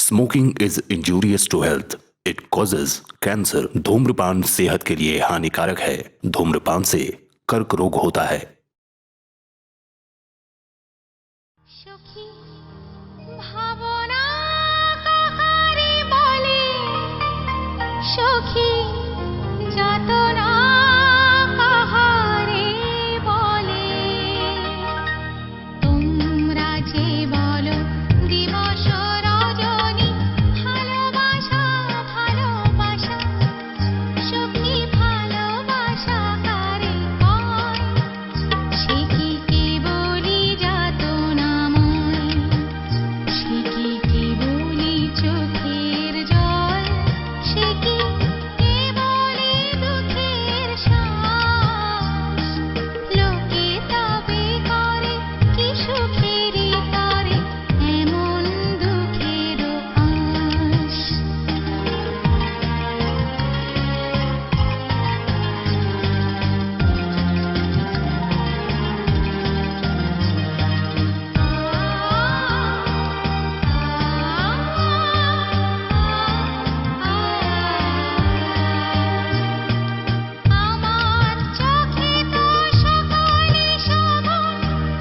Smoking is injurious to health. It causes cancer. धूम्रपान सेहत के लिए हानिकारक है। धूम्रपान से कर्क रोग होता है। সখী ভাবনা কাহারে বলে, সখী যাতনা কাহারে বলে, তোমরা যে বলো দিবস রজনী ভালোবাসা ভালোবাসা, সখী ভালোবাসা কারে কয়, সে কি কেবলি যাতনাময়, সে কি কেবলি চোখের জল, সে কি কেবলি দুঃখের শ্বাস, লোকে তবে করে কি সুখেরই তরে এমন দুঃখেরও আশ। আমার চোখে তো সকলে শোভন,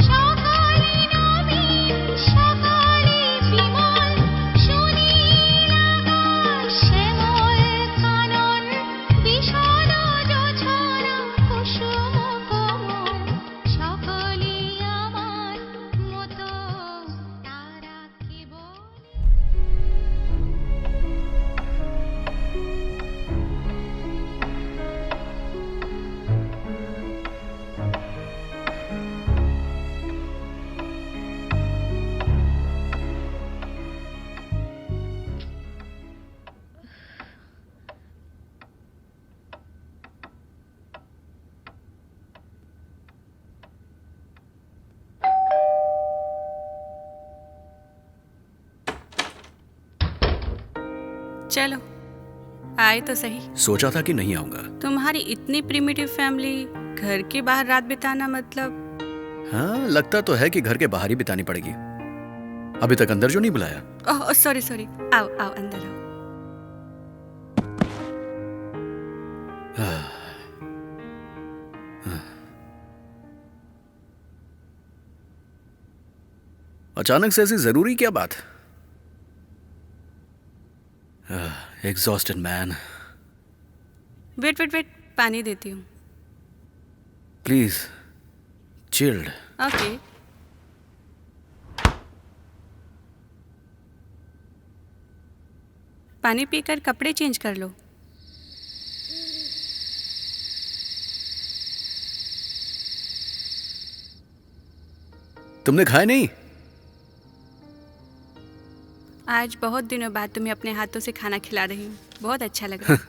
সকলে নবীন, সকলে বিমল, সুনীল আকাশ, শ্যামল কানন, বিশাল জোছনা, কুসুম কোমল, সকলে আমার মতো তারা কেবল। चलो आए तो सही। सोचा था कि नहीं आऊंगा। तुम्हारी इतनी प्रिमिटिव फैमिली, घर के बाहर रात बिताना मतलब। हाँ, लगता तो है कि घर के बाहर ही बितानी पड़ेगी। अभी तक अंदर जो नहीं बुलाया। ओह सॉरी सॉरी, आओ आओ अंदर आओ। अचानक से ऐसी जरूरी क्या बात? Exhausted man. Wait wait wait, पानी देती हूँ। Please chilled. ओके। पानी पीकर कपड़े चेंज कर लो। तुमने खाया नहीं? आज बहुत दिनों बाद तुम्हें अपने हाथों से खाना खिला रही हूँ, बहुत अच्छा लग रहा है।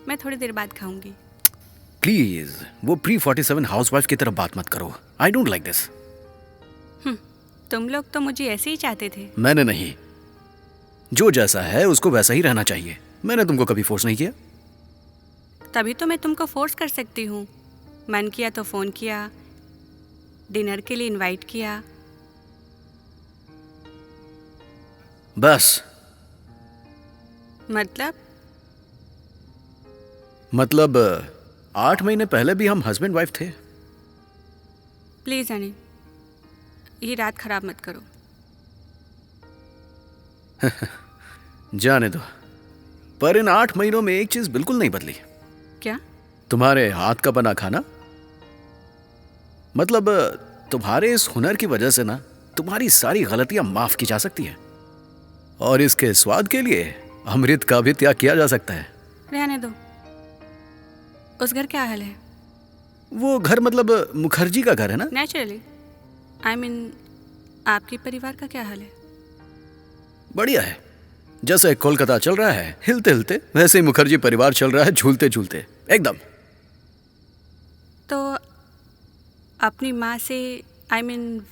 मैं थोड़ी देर बाद खाऊंगी। प्लीज वो प्री-47 हाउसवाइफ की तरफ बात मत करो। I don't like this. तुम लोग तो मुझे ऐसे ही चाहते थे। मैंने नहीं। जो जैसा है उसको वैसा ही रहना चाहिए। मैंने तुमको कभी फोर्स नहीं किया। तभी तो मैं तुमको फोर्स कर सकती हूँ। मन किया तो फ़ोन किया, डिनर के लिए इनवाइट किया। बस। मतलब 8 महीने पहले भी हम हस्बैंड वाइफ थे। प्लीज़ हनी, ये रात खराब मत करो। जाने दो। पर इन 8 महीनों में एक चीज बिल्कुल नहीं बदली। क्या? तुम्हारे हाथ का बना खाना। मतलब तुम्हारे इस हुनर की वजह से ना तुम्हारी सारी गलतियां माफ की जा सकती है, और इसके स्वाद के लिए अमृत का भी त्याग किया जा सकता है। रहने दो। उस घर क्या हाल है? वो घर मतलब मुखर्जी का घर है ना? नेचुरली। आई मीन आपके परिवार का क्या हाल है? बढ़िया है। जैसे कोलकाता चल रहा है हिलते हिलते, वैसे ही मुखर्जी परिवार चल रहा है झूलते झूलते एकदम। तो अपनी माँ से, आई मीन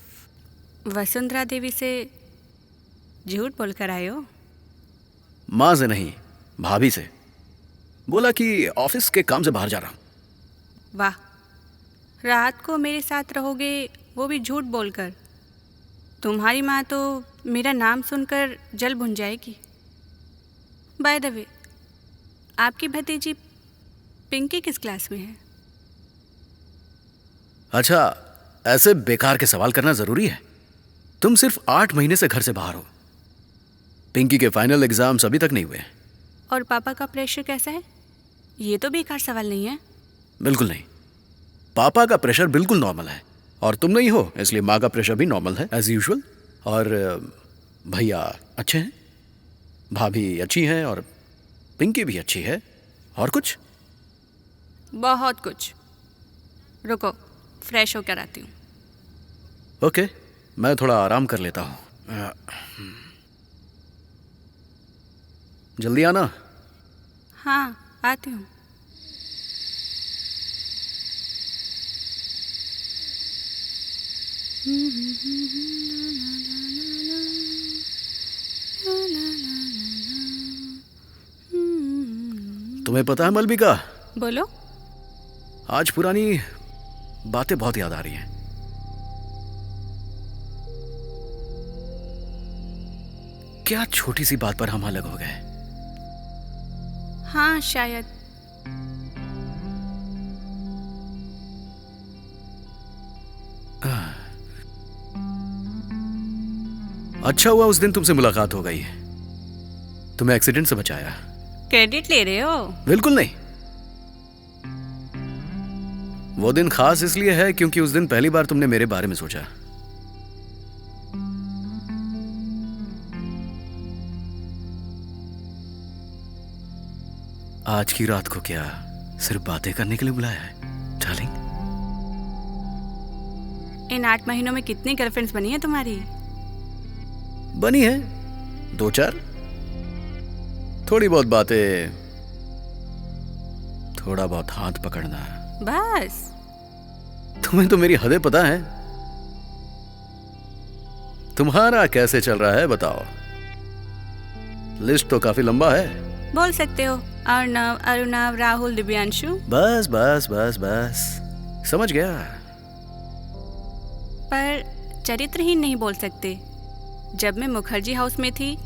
वसुंधरा देवी से झूठ बोलकर आए हो? माँ से नहीं, भाभी से। बोला कि ऑफिस के काम से बाहर जा रहा हूं। वाह, रात को मेरे साथ रहोगे, वो भी झूठ बोलकर। तुम्हारी माँ तो मेरा नाम सुनकर जल भुन जाएगी। बाय द वे, आपकी भतीजी पिंकी किस क्लास में है? अच्छा, ऐसे बेकार के सवाल करना जरूरी है? तुम सिर्फ 8 महीने से घर से बाहर हो। पिंकी के फाइनल एग्जाम्स अभी तक नहीं हुए। और पापा का प्रेशर कैसा है? ये तो बेकार सवाल नहीं है। बिल्कुल नहीं। पापा का प्रेशर बिल्कुल नॉर्मल है, और तुम नहीं हो इसलिए माँ का प्रेशर भी नॉर्मल है एज यूजुअल। और भैया अच्छे हैं, भाभी अच्छी हैं, और पिंकी भी अच्छी है। और कुछ? बहुत कुछ। रुको, फ्रेश होकर आती हूँ। ओके, मैं थोड़ा आराम कर लेता हूँ। जल्दी आना। हाँ, आती हूँ। तुम्हें पता है मलबिका, बोलो। आज पुरानी बातें बहुत याद आ रही हैं। क्या छोटी सी बात पर हम अलग हो गए? हाँ, शायद। अच्छा हुआ उस दिन तुमसे मुलाकात हो गई। तुम्हें एक्सीडेंट से बचाया। क्रेडिट ले रहे हो? बिल्कुल नहीं। वो दिन खास इसलिए है क्योंकि उस दिन पहली बार तुमने मेरे बारे में सोचा। आज की रात को क्या सिर्फ बातें करने के लिए बुलाया है डार्लिंग? इन 8 महीनों में कितनी गर्लफ्रेंड्स बनी है तुम्हारी? बनी है 2-4। थोड़ी बहुत बातें, थोड़ा बहुत हाथ पकड़ना। बस? तुम्हें तो मेरी हदें पता है। तुम्हारा कैसे चल रहा है बताओ? लिस्ट तो काफी लंबा है। बोल सकते हो। अर्णव, अरुणव, राहुल, दिव्यांशु। बस बस बस बस, समझ गया। पर चरित्रहीन नहीं बोल सकते। जब मैं मुखर्जी हाउस में थी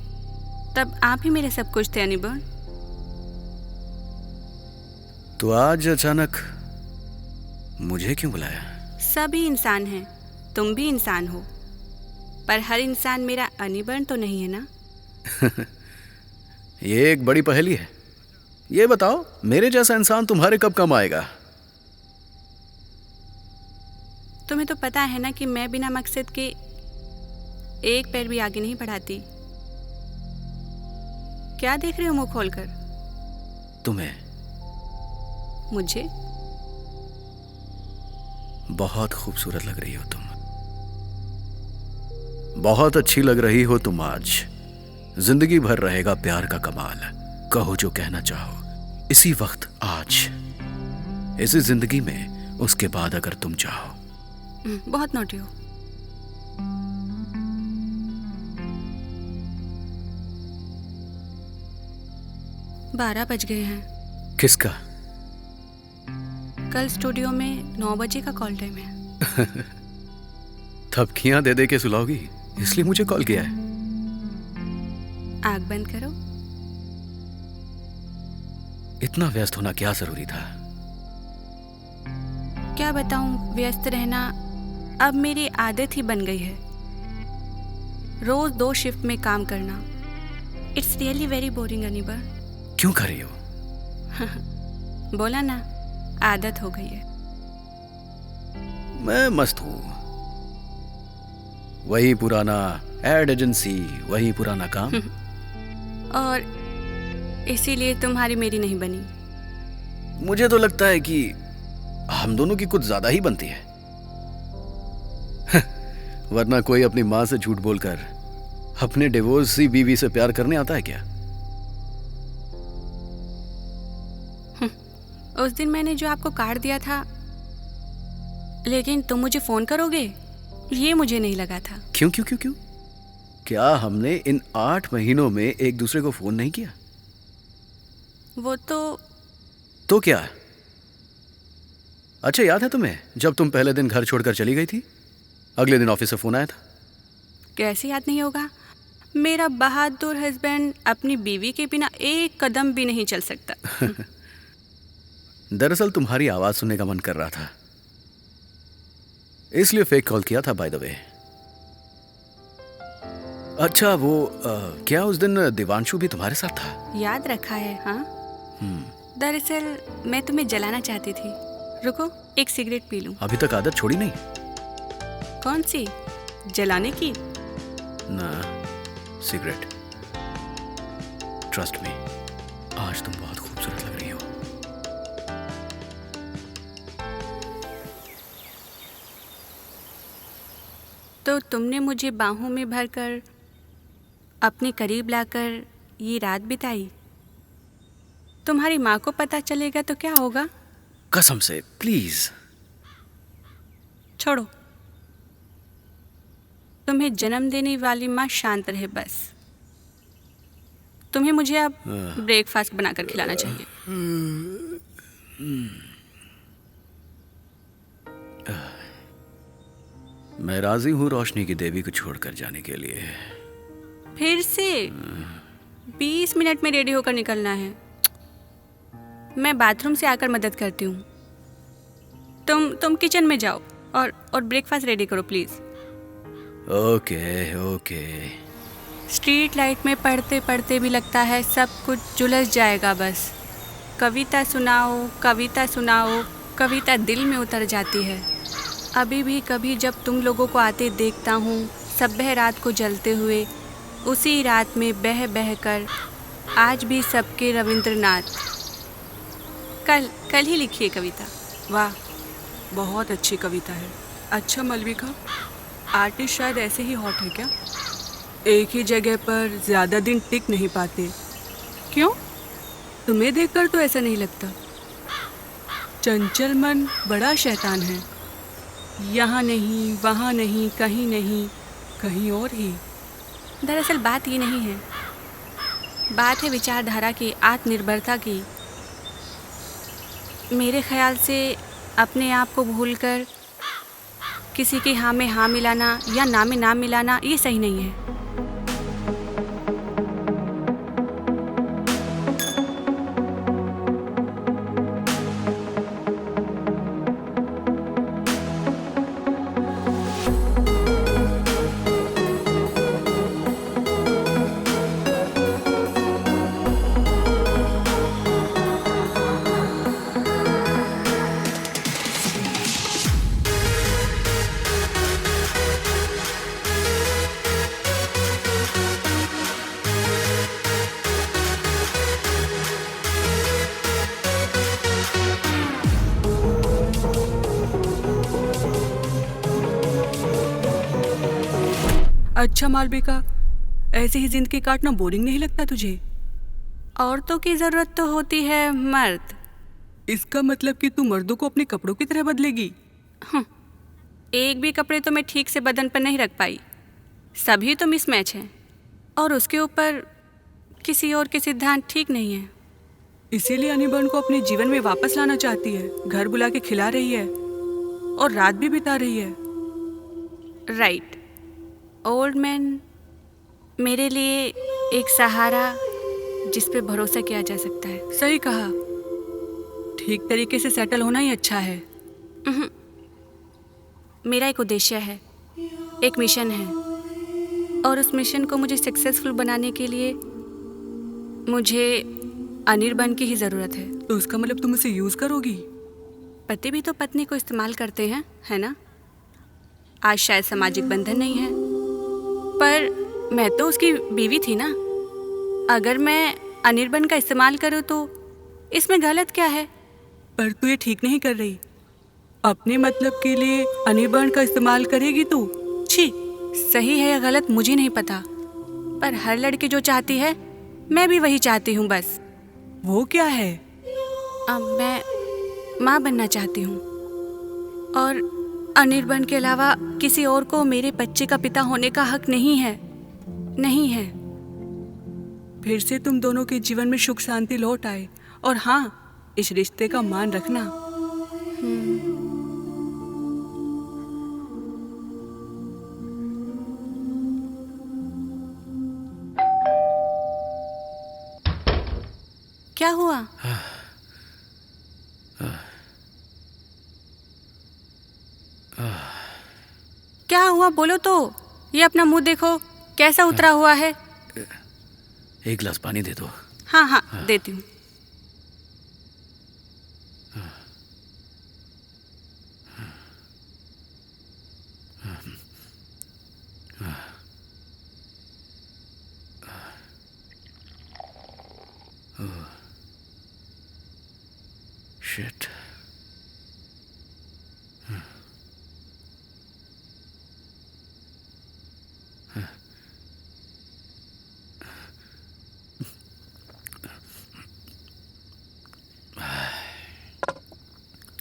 तब आप ही मेरे सब कुछ थे अनिबन। तो आज अचानक मुझे क्यों बुलाया? सभी इंसान हैं, तुम भी इंसान हो, पर हर इंसान मेरा अनिबन तो नहीं है ना। ये एक बड़ी पहेली है। ये बताओ, मेरे जैसा इंसान तुम्हारे कब काम आएगा? तुम्हें तो पता है ना कि मैं बिना मकसद के एक पैर भी आगे नहीं बढ़ाती। क्या देख रहे हो मुंह खोलकर? तुम्हें मुझे? बहुत खूबसूरत लग रही हो तुम। बहुत अच्छी लग रही हो तुम आज। जिंदगी भर रहेगा प्यार का कमाल। कहो जो कहना चाहो इसी वक्त, आज, इसी जिंदगी में, उसके बाद अगर तुम चाहो। बहुत नोटी हो। बारह बज गए हैं। किसका? कल स्टूडियो में 9 बजे का कॉल टाइम है। थपकियां दे दे के सुलाओगी, इसलिए मुझे कॉल किया है। आग बंद करो। इतना व्यस्त होना क्या जरूरी था? क्या बताऊं, व्यस्त रहना अब मेरी आदत ही बन गई है। रोज 2 शिफ्ट में काम करना। इट्स रियली वेरी बोरिंग अनिबर। क्यों कर रही हो? बोला ना, आदत हो गई है। मैं मस्त हूं। वही पुराना एड एजेंसी, वही पुराना काम। और इसीलिए तुम्हारी मेरी नहीं बनी। मुझे तो लगता है कि हम दोनों की कुछ ज्यादा ही बनती है। वरना कोई अपनी माँ से झूठ बोलकर अपने डिवोर्सी बीवी से प्यार करने आता है क्या? उस दिन मैंने जो आपको कार्ड दिया था, लेकिन तुम मुझे फोन करोगे ये मुझे नहीं लगा था। क्यों क्यों क्यों क्यों? क्या हमने इन 8 महीनों में एक दूसरे को फोन नहीं किया? वो तो क्या? अच्छा, याद है तुम्हें जब तुम पहले दिन घर छोड़कर चली गई थी? अगले दिन ऑफिस से फोन आया था। कैसे याद नहीं होगा? मेरा बहादुर हस्बैंड अपनी बीवी के बिना एक कदम भी नहीं चल सकता। दरअसल तुम्हारी आवाज सुनने का मन कर रहा था, इसलिए फेक कॉल किया था बाय द वे। अच्छा वो क्या उस दिन दिवांशु भी तुम्हारे साथ था? याद रखा है? हाँ, दरअसल मैं तुम्हें जलाना चाहती थी। रुको एक सिगरेट पी लूं। अभी तक आदत छोड़ी नहीं? कौन सी? जलाने की? ना, सिगरेट। ट्रस्ट मी, आज तुम बहुत खूबसूरत लग रही हो। तो तुमने मुझे बाहों में भरकर अपने करीब लाकर ये रात बिताई। तुम्हारी माँ को पता चलेगा तो क्या होगा? कसम से, प्लीज। छोड़ो, तुम्हें जन्म देने वाली माँ शांत रहे बस। तुम्हें मुझे अब ब्रेकफास्ट बनाकर खिलाना चाहिए। मैं राजी हूँ रोशनी की देवी को छोड़कर जाने के लिए। फिर से 20 मिनट में रेडी होकर निकलना है। मैं बाथरूम से आकर मदद करती हूँ। तुम किचन में जाओ और ब्रेकफास्ट रेडी करो please. Okay okay. Street light में पढ़ते पढ़ते भी लगता है सब कुछ झुलस जाएगा बस। कविता सुनाओ, कविता सुनाओ, कविता दिल में उतर जाती है। अभी भी कभी जब तुम लोगों को आते देखता हूँ सुबह रात को जलते हुए, उसी रात में बह बह कर आज भी सबके रविंद्रनाथ। कल ही लिखी है कविता। वाह, बहुत अच्छी कविता है। अच्छा मालविका, आर्टिस्ट शायद ऐसे ही हॉट है क्या? एक ही जगह पर ज़्यादा दिन टिक नहीं पाते। क्यों? तुम्हें देखकर तो ऐसा नहीं लगता। चंचल मन बड़ा शैतान है। यहाँ नहीं, वहाँ नहीं, कहीं नहीं, कहीं और ही। दरअसल बात ये नहीं है, बात है विचारधारा की, आत्मनिर्भरता की। मेरे ख्याल से अपने आप को भूलकर किसी की हाँ में हाँ मिलाना या ना में ना मिलाना ये सही नहीं है। अच्छा मालविका, ऐसे ही जिंदगी काटना बोरिंग नहीं लगता तुझे? औरतों की ज़रूरत तो होती है मर्द। इसका मतलब कि तू मर्दों को अपने कपड़ों की तरह बदलेगी? एक भी कपड़े तो मैं ठीक से बदन पर नहीं रख पाई, सभी तो मिसमैच हैं। और उसके ऊपर किसी और के सिद्धांत ठीक नहीं है। इसीलिए अनिबन को अपने जीवन में वापस लाना चाहती है। घर बुला के खिला रही है और रात भी बिता रही है। राइट। ओल्ड मैन मेरे लिए एक सहारा जिस पे भरोसा किया जा सकता है। सही कहा। ठीक तरीके से सेटल होना ही अच्छा है। मेरा एक उद्देश्य है, एक मिशन है, और उस मिशन को मुझे सक्सेसफुल बनाने के लिए मुझे अनिर्बन की ही ज़रूरत है। तो उसका मतलब तुम उसे यूज़ करोगी? पति भी तो पत्नी को इस्तेमाल करते हैं, है ना? आज शायद सामाजिक बंधन नहीं है, पर मैं तो उसकी बीवी थी ना। अगर मैं अनिर्बन का इस्तेमाल करूँ तो इसमें गलत क्या है? पर तू ये ठीक नहीं कर रही। अपने मतलब के लिए अनिर्बन का इस्तेमाल करेगी तू? छी, सही है या गलत मुझे नहीं पता, पर हर लड़की जो चाहती है मैं भी वही चाहती हूँ बस। वो क्या है? अब मैं माँ बनना चाहती हूँ, और अनिर्बन के अलावा किसी और को मेरे बच्चे का पिता होने का हक नहीं है, नहीं है। फिर से तुम दोनों के जीवन में सुख शांति लौट आए, और हाँ, इस रिश्ते का मान रखना। क्या हुआ? क्या हुआ बोलो तो। ये अपना मुंह देखो, कैसा उतरा हुआ है। एक गिलास पानी दे दो। हाँ हाँ देती हूँ। शिट।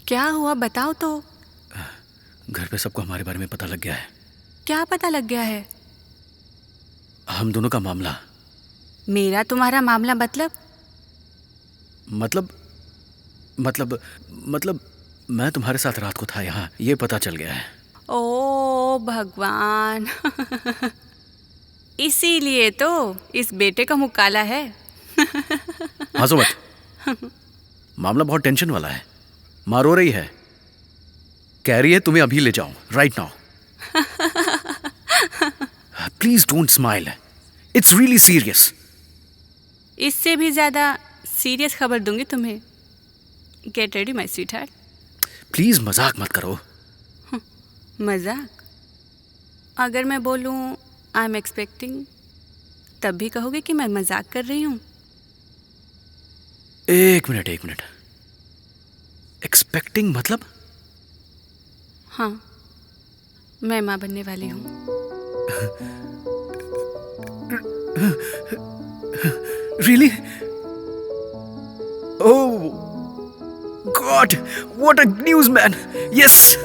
क्या हुआ बताओ तो। घर पे सबको हमारे बारे में पता लग गया है। क्या पता लग गया है? हम दोनों का मामला। मेरा तुम्हारा मामला मतलब? मतलब मैं तुम्हारे साथ रात को था यहाँ, ये पता चल गया है। ओ भगवान। इसीलिए तो इस बेटे का मुँह काला है। हंसो मत। मामला बहुत टेंशन वाला है। माँ रो रही है, कह रही है तुम्हें अभी ले जाऊं, right now. Please don't smile, it's really serious. इससे भी ज़्यादा सीरियस खबर दूंगी तुम्हें। Get ready my sweet heart. Please मजाक मत करो। मजाक? अगर मैं बोलूँ आई एम एक्सपेक्टिंग, तब भी कहोगे कि मैं मजाक कर रही हूँ? एक मिनट। एक्सपेक्टिंग मतलब? हाँ, मैं माँ बनने वाली हूँ। Really? Oh God, what a news man. Yes.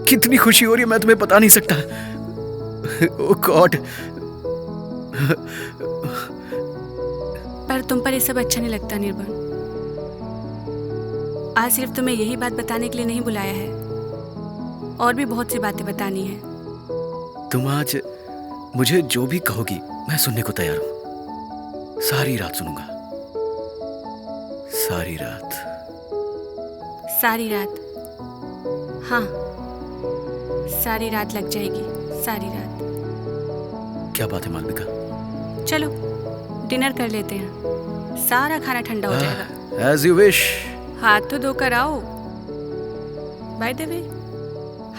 कितनी खुशी हो रही है मैं तुम्हें बता नहीं सकता। ओह गॉड। पर तुम पर ये सब अच्छा नहीं लगता निर्बन। आज सिर्फ तुम्हें यही बात बताने के लिए नहीं बुलाया है, और भी बहुत सी बातें बतानी है। तुम आज मुझे जो भी कहोगी मैं सुनने को तैयार हूं। सारी रात सुनूंगा, सारी रात। सारी रात? हाँ, सारी रात लग जाएगी, सारी रात। क्या बात है मालविका? चलो डिनर कर लेते हैं, सारा खाना ठंडा हो जाएगा। As you wish. हाथ तो धोकर आओ। बाय द वे,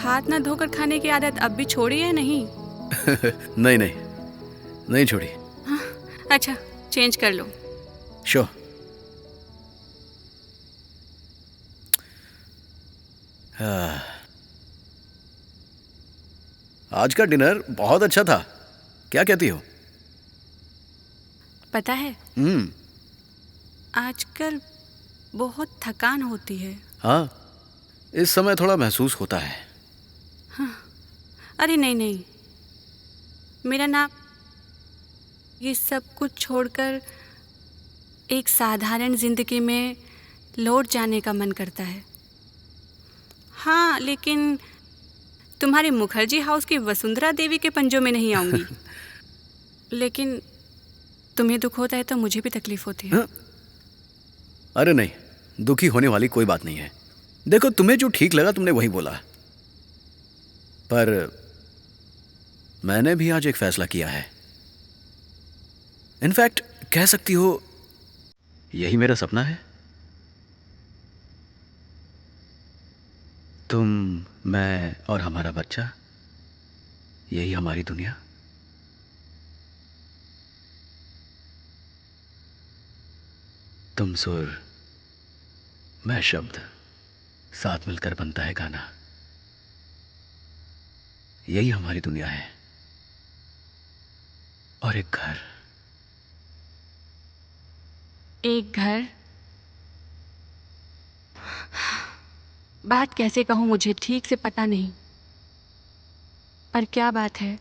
हाथ ना धोकर खाने की आदत अब भी छोड़ी है नहीं? नहीं छोड़ी। अच्छा, चेंज कर लो। श्योर। आज का डिनर बहुत अच्छा था, क्या कहती हो? पता है आजकल बहुत थकान होती है। हाँ, इस समय थोड़ा महसूस होता है। अरे नहीं, मेरा ना ये सब कुछ छोड़कर एक साधारण जिंदगी में लौट जाने का मन करता है। हाँ, लेकिन तुम्हारे मुखर्जी हाउस की वसुंधरा देवी के पंजों में नहीं आऊंगी। लेकिन तुम्हें दुख होता है तो मुझे भी तकलीफ होती है। अरे नहीं, दुखी होने वाली कोई बात नहीं है। देखो, तुम्हें जो ठीक लगा तुमने वही बोला, पर मैंने भी आज एक फैसला किया है। इनफैक्ट कह सकती हो यही मेरा सपना है। तुम, मैं और हमारा बच्चा, यही हमारी दुनिया। तुम सुर, मैं शब्द, साथ मिलकर बनता है गाना। यही हमारी दुनिया है। और एक घर। एक घर? बात कैसे कहूँ मुझे ठीक से पता नहीं, पर क्या बात है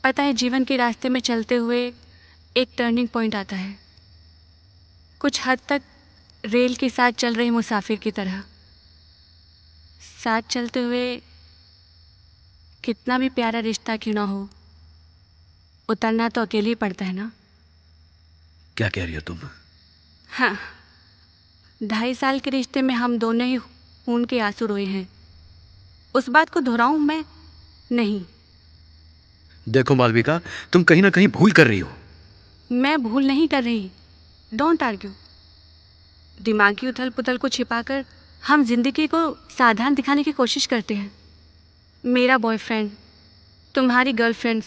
पता है, जीवन के रास्ते में चलते हुए एक टर्निंग पॉइंट आता है। कुछ हद तक रेल के साथ चल रहे मुसाफिर की तरह, साथ चलते हुए कितना भी प्यारा रिश्ता क्यों ना हो, उतरना तो अकेले ही पड़ता है ना। क्या कह रही हो तुम? हाँ, 2.5 साल के रिश्ते में हम दोनों ही खून के आंसू रोए हैं। उस बात को दोहराऊं मैं? नहीं, देखो मालविका, तुम कहीं ना कहीं भूल कर रही हो। मैं भूल नहीं कर रही। Don't argue. दिमागी उथल पुथल को छिपाकर हम जिंदगी को साधारण दिखाने की कोशिश करते हैं। मेरा बॉयफ्रेंड, तुम्हारी गर्लफ्रेंड्स,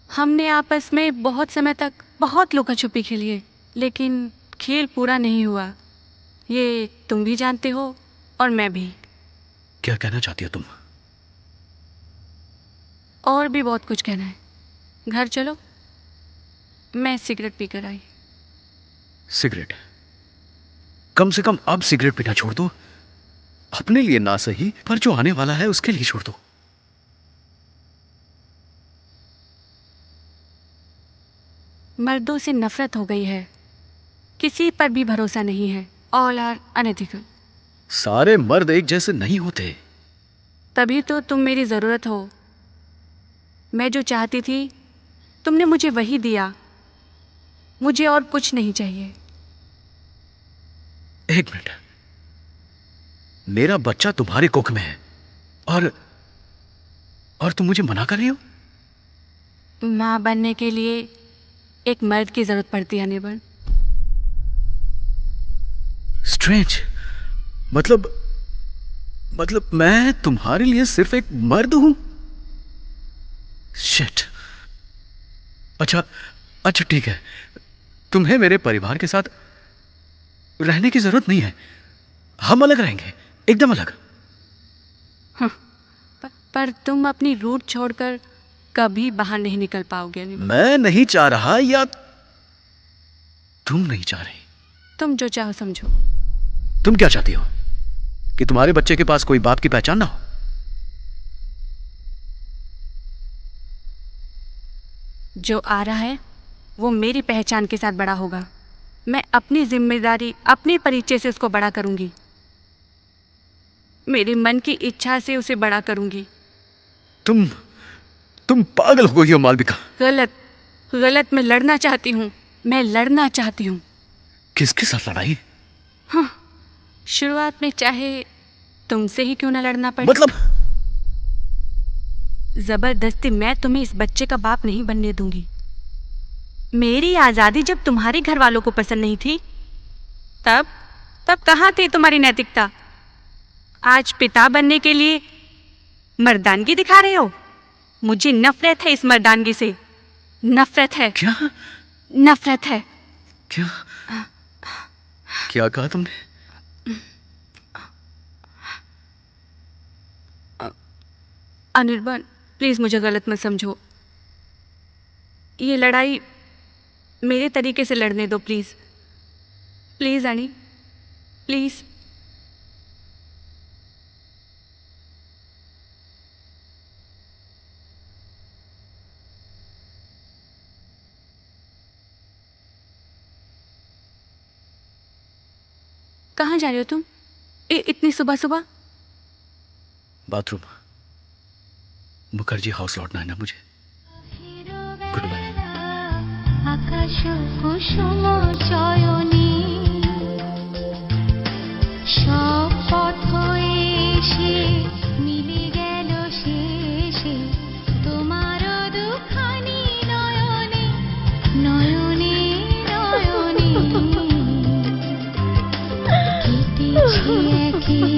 हमने आपस में बहुत समय तक बहुत लुका छुपी खेली है, लेकिन खेल पूरा नहीं हुआ। ये तुम भी जानते हो और मैं भी। क्या कहना चाहती हो तुम? और भी बहुत कुछ कहना है। घर चलो, मैं सिगरेट पीकर आई। सिगरेट? कम से कम अब सिगरेट पीना छोड़ दो। अपने लिए ना सही, पर जो आने वाला है उसके लिए छोड़ दो। मर्दों से नफरत हो गई है, किसी पर भी भरोसा नहीं है। All are unethical. सारे मर्द एक जैसे नहीं होते। तभी तो तुम मेरी ज़रूरत हो। मैं जो चाहती थी तुमने मुझे वही दिया। मुझे और कुछ नहीं चाहिए। एक मिनट, मेरा बच्चा तुम्हारे कोख में है और तुम मुझे मना कर रही हो? माँ बनने के लिए एक मर्द की ज़रूरत पड़ती है अनिर्बन। स्ट्रेंज। मतलब मैं तुम्हारे लिए सिर्फ एक मर्द हूं? शिट। अच्छा ठीक है, तुम्हें मेरे परिवार के साथ रहने की जरूरत नहीं है। हम अलग रहेंगे, एकदम अलग। पर तुम अपनी रूट छोड़कर कभी बाहर नहीं निकल पाओगे अनिर्बन। मैं नहीं चाह रहा या तुम नहीं चाह रही? तुम जो चाहो समझो। तुम क्या चाहती हो? कि तुम्हारे बच्चे के पास कोई बाप की पहचान ना हो? जो आ रहा है वो मेरी पहचान के साथ बड़ा होगा। मैं अपनी जिम्मेदारी, अपने परिचय से उसको बड़ा करूंगी। मेरे मन की इच्छा से उसे बड़ा करूंगी। तुम पागल हो गई हो मालविका। गलत। मैं लड़ना चाहती हूँ। मैं लड़ना चाहती हूँ। किसके साथ लड़ाई? शुरुआत में चाहे तुमसे ही क्यों ना लड़ना पड़े। मतलब? जबरदस्ती मैं तुम्हें इस बच्चे का बाप नहीं बनने दूंगी। मेरी आज़ादी जब तुम्हारे घर वालों को पसंद नहीं थी, तब कहाँ थी तुम्हारी नैतिकता? आज पिता बनने के लिए मर्दानगी दिखा रहे हो। मुझे नफरत है इस मर्दानगी से। नफरत है। क्या? नफरत है। क्या कहा तुमने? अनिर्बन, प्लीज मुझे गलत मत समझो। ये लड़ाई मेरे तरीके से लड़ने दो प्लीज। प्लीज अनी, प्लीज। कहाँ जा रहे हो तुम इतनी सुबह सुबह? बाथरूम। मुखर्जी हाउस लौटना है ना मुझे। Good bye. আকাশ কুসুম চয়নি সব পথ এসে মিলে গেল শেষে তোমার দুখানি নয়নে নয়নে নয়নে কেটেছে একে